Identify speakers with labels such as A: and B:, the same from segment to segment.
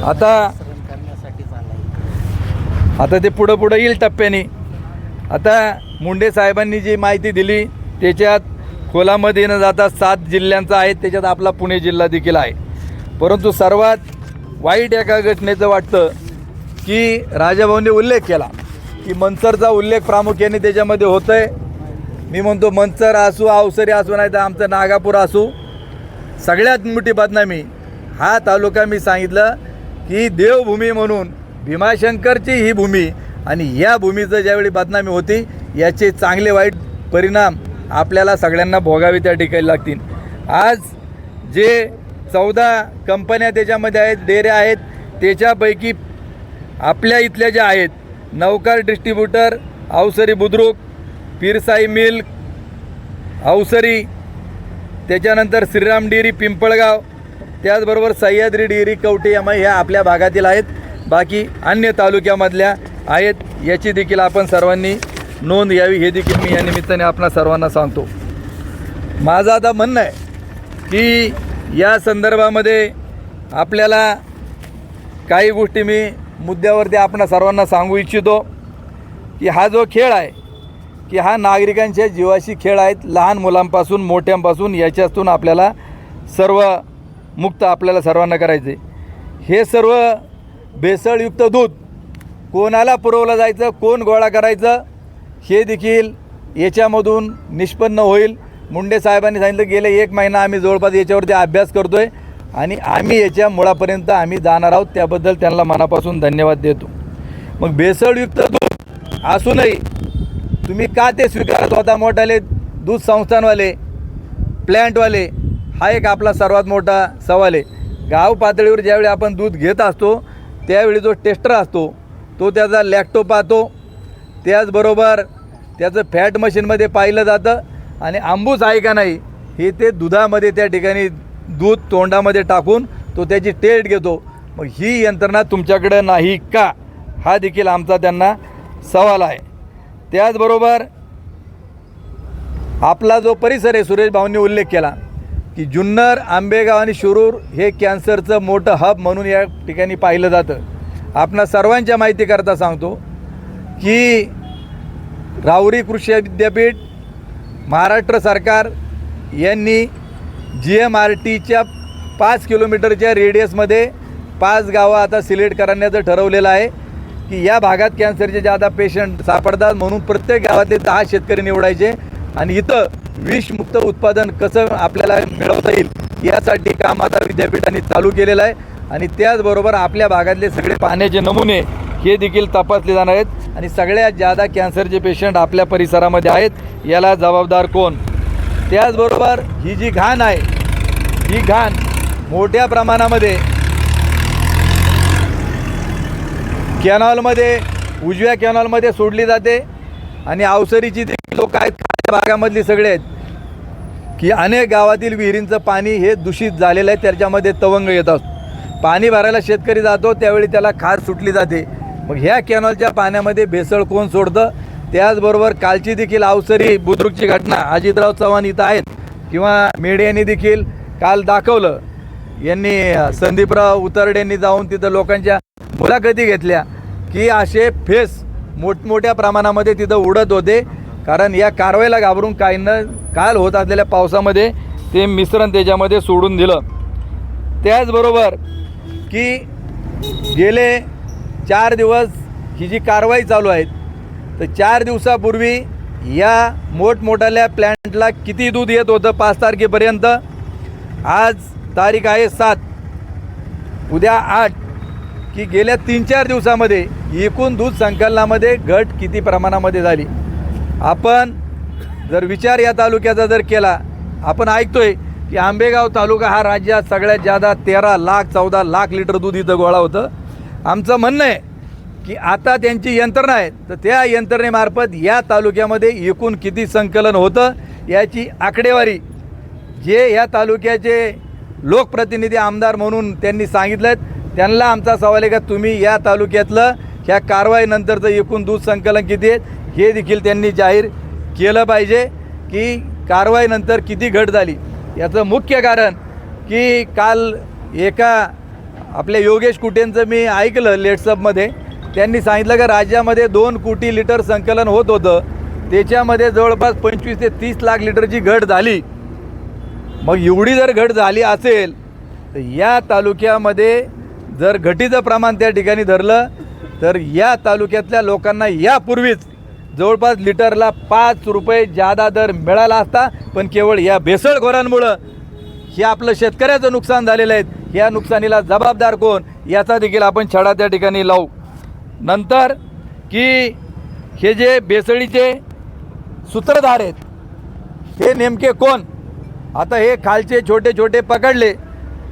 A: आता ते पुढं येईल टप्प्याने। आता मुंडे साहेबांनी जी माहिती दिली त्याच्यात खोलामध्ये न जाता 7 जिल्ह्यांचा आहे, त्याच्यात आपला पुणे जिल्हा देखील आहे। परंतु सर्वात वाईट एका घटनेचं वाटतं की राजाभाऊंनी उल्लेख केला की मंचरचा उल्लेख प्रामुख्याने त्याच्यामध्ये होतं आहे। मी म्हणतो मंचर असू, अवसरी असू, नाही तर आमचं नागापूर असू, सगळ्यात मोठी बदनामी हा तालुका मी सांगितलं की देवभूमी म्हणून भीमाशंकरची ही भूमी आणि या भूमीचं ज्यावेळी बदनामी होती याचे चांगले वाईट परिणाम आपल्याला सगळ्यांना भोगावे त्या ठिकाणी लागतील। आज जे 14 कंपन्या त्याच्यामध्ये आहेत, डेऱ्या आहेत, त्याच्यापैकी आपल्या इथल्या ज्या आहेत नवकार डिस्ट्रीब्युटर, अवसरी बुद्रुक, पीरसाई मिल्क, अवसरी, त्याच्यानंतर श्रीराम डेअरी पिंपळगाव, त्याचबरोबर सह्याद्री डेअरी कवठेमाई ह्या आपल्या भागातील आहेत, बाकी अन्य तालुक्यामधल्या आहेत। याची देखील आपण सर्वांनी नोंद घ्यावी हे देखील मी या निमित्ताने आपणा सर्वांना सांगतो। माझं आता म्हणणं आहे की या संदर्भामध्ये आपल्याला काही गोष्टी मी मुद्द्यावरती आपणा सर्वांना सांगू इच्छितो की हा जो खेळ आहे की हा नागरिकांच्या जीवाशी खेळ आहेत। लहान मुलांपासून मोठ्यांपासून याच्यातून आपल्याला सर्व मुक्त आपल्याला सर्वांना करायचे। हे सर्व भेसळयुक्त दूध कोणाला पुरवलं जायचं, कोण गोळा करायचं हे देखील याच्यामधून निष्पन्न होईल। मुंडे साहेबांनी सांगितलं गेले 1 महिना आम्ही जवळपास याच्यावरती अभ्यास करतो आहे आणि आम्ही याच्या मुळापर्यंत आम्ही जाणार आहोत, त्याबद्दल त्यांना मनापासून धन्यवाद देतो। मग भेसळयुक्त दूध असूनही तुम्ही का ते स्वीकारत होता? मोठाले दूध संस्थांवाले, प्लॅन्टवाले, हा एक आपला सर्वात मोठा सवाल आहे। गाव पातळीवर ज्यावेळी आपण दूध घेत असतो त्यावेळी जो टेस्टर असतो तो त्याचा लॅक्टो पाहतो, त्याचबरोबर त्याचं फॅट मशीनमध्ये पाहिलं जातं आणि आंबूस आहे का नाही हे ते दुधामध्ये त्या ठिकाणी दूध तोंडामध्ये टाकून तो त्याची टेस्ट घेतो। मग ही यंत्रणा तुमच्याकडे नाही का हा देखील आमचा त्यांना सवाल आहे। त्याचबरोबर आपला जो परिसर आहे, सुरेश भाऊंनी उल्लेख केला की जुन्नर, आंबेगाव आणि शिरूर हे कॅन्सरचं मोठं हब म्हणून या ठिकाणी पाहिलं जातं। आपणा सर्वांच्या माहितीकरता सांगतो की राहुरी कृषी विद्यापीठ, महाराष्ट्र सरकार यांनी GMRTच्या 5 किलोमीटरच्या रेडियसमध्ये 5 गावं आता सिलेक्ट करण्याचं ठरवलेलं आहे की या भागात कॅन्सरचे जादा पेशंट सापडतात, म्हणून प्रत्येक गावातले 10 शेतकरी निवडायचे आणि इथं विषमुक्त उत्पादन कसं आपल्याला मिळवता येईल यासाठी काम आता विद्यापीठाने चालू केलेलं आहे। आणि त्याचबरोबर आपल्या भागातले सगळे पाण्याचे नमुने हे देखील तपासले जाणार आहेत आणि सगळ्यात जादा कॅन्सरचे पेशंट आपल्या परिसरामध्ये आहेत, याला जबाबदार कोण? त्याचबरोबर ही जी घाण आहे ही घाण मोठ्या प्रमाणामध्ये कॅनॉलमध्ये, उजव्या कॅनॉलमध्ये सोडली जाते आणि अवसरीची देखील लोक आहेत खाड्या भागामधली सगळे आहेत की अनेक गावातील विहिरींचं पाणी हे दूषित झालेलं आहे, त्याच्यामध्ये तवंग येत असतो। पाणी भरायला शेतकरी जातो त्यावेळी त्याला खार सुटली जाते। मग ह्या कॅनॉलच्या पाण्यामध्ये भेसळ कोण सोडतं? त्याचबरोबर कालची देखील अवसरी बुद्रुकची घटना, अजितराव चव्हाण इथं आहेत किंवा मीडियाने देखील काल दाखवलं, यांनी संदीपराव उतरडेंनी जाऊन तिथं लोकांच्या मुलाखती घेतल्या की असे फेस मोठमोठ्या प्रमाणामध्ये तिथं उडत होते, कारण या कारवाईला घाबरून काहींना काल होत असलेल्या पावसामध्ये ते मिश्रण त्याच्यामध्ये सोडून दिलं। त्याचबरोबर की गेले 4 दिवस ही जी कारवाई चालू आहे तर 4 दिवसापूर्वी या मोठमोठ्या प्लॅन्टला किती दूध येत होतं 5 तारखेपर्यंत, आज तारीख आहे 7, उद्या 8, की गेल्या 3-4 दिवसामध्ये एकूण दूध संकलनामध्ये घट किती प्रमाणामध्ये झाली? आपण जर विचार या तालुक्याचा जर केला, आपण ऐकतोय की आंबेगाव तालुका हा राज्यात सगळ्यात जादा 13 लाख 14 लाख लिटर दूध इथं गोळा होतं। आमचं म्हणणं आहे की आता त्यांची यंत्रणा आहे तर त्या यंत्रणेमार्फत या तालुक्यामध्ये एकूण किती संकलन होतं याची आकडेवारी जे या तालुक्याचे लोकप्रतिनिधी आमदार म्हणून त्यांनी सांगितलं, त्यांना आमचा सवाल आहे का तुम्ही या तालुक्यातलं ह्या कारवाईनंतरचं एकूण दूध संकलन किती आहे हे देखील त्यांनी जाहीर केलं पाहिजे की कारवाईनंतर किती घट झाली। याचं मुख्य कारण की काल एका आपल्या योगेश कुटेंचं मी ऐकलं लेट्सअपमध्ये, त्यांनी सांगितलं की राज्यामध्ये 2 कोटी लिटर संकलन होत होतं, त्याच्यामध्ये जवळपास 25 ते 30 लाख लिटरची घट झाली. मग एवढी जर घट झाली असेल तर या तालुक्यामध्ये जर घटीचं प्रमाण त्या ठिकाणी धरलं तर या तालुक्यातल्या लोकांना यापूर्वीच जवळपास लिटरला 5 रुपये जादा दर मिळाला असता, पण केवळ या भेसळखोरांमुळं हे आपलं शेतकऱ्याचं नुकसान झालेलं आहे. या नुकसानीला जबाबदार कोण याचा देखील आपण छडा त्या ठिकाणी लावू. नंतर की हे जे भेसळीचे सूत्रधार आहेत हे नेमके कोण? आता हे खालचे छोटे छोटे पकडले,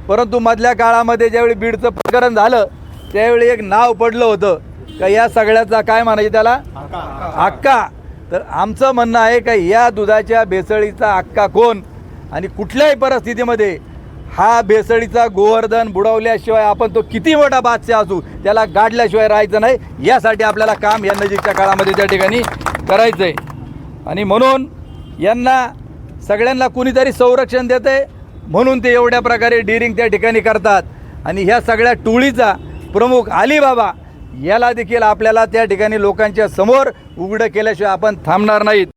A: परंतु मधल्या काळामध्ये ज्यावेळी बीडचं प्रकरण झालं त्यावेळी एक नाव पडलं होतं का या सगळ्याचा काय म्हणायचे त्याला अक्का. तर आमचं म्हणणं आहे का या दुधाच्या भेसळीचा अक्का कोण आणि कुठल्याही परिस्थितीमध्ये हा भेसळीचा गोवर्धन बुडवल्याशिवाय आपण तो किती मोठा बादशाह असू त्याला गाडल्याशिवाय राहायचं नाही. यासाठी आपल्याला काम या नजीकच्या काळामध्ये त्या ठिकाणी करायचं आहे. आणि म्हणून यांना सगळ्यांना कुणीतरी संरक्षण देते म्हणून ते एवढ्या प्रकारे डिरिंग त्या ठिकाणी करतात. आणि ह्या सगळ्या टोळीचा प्रमुख अलीबाबा याला देखील आपल्याला त्या ठिकाणी लोकांच्या समोर उघडं केल्याशिवाय आपण थांबणार नाहीत.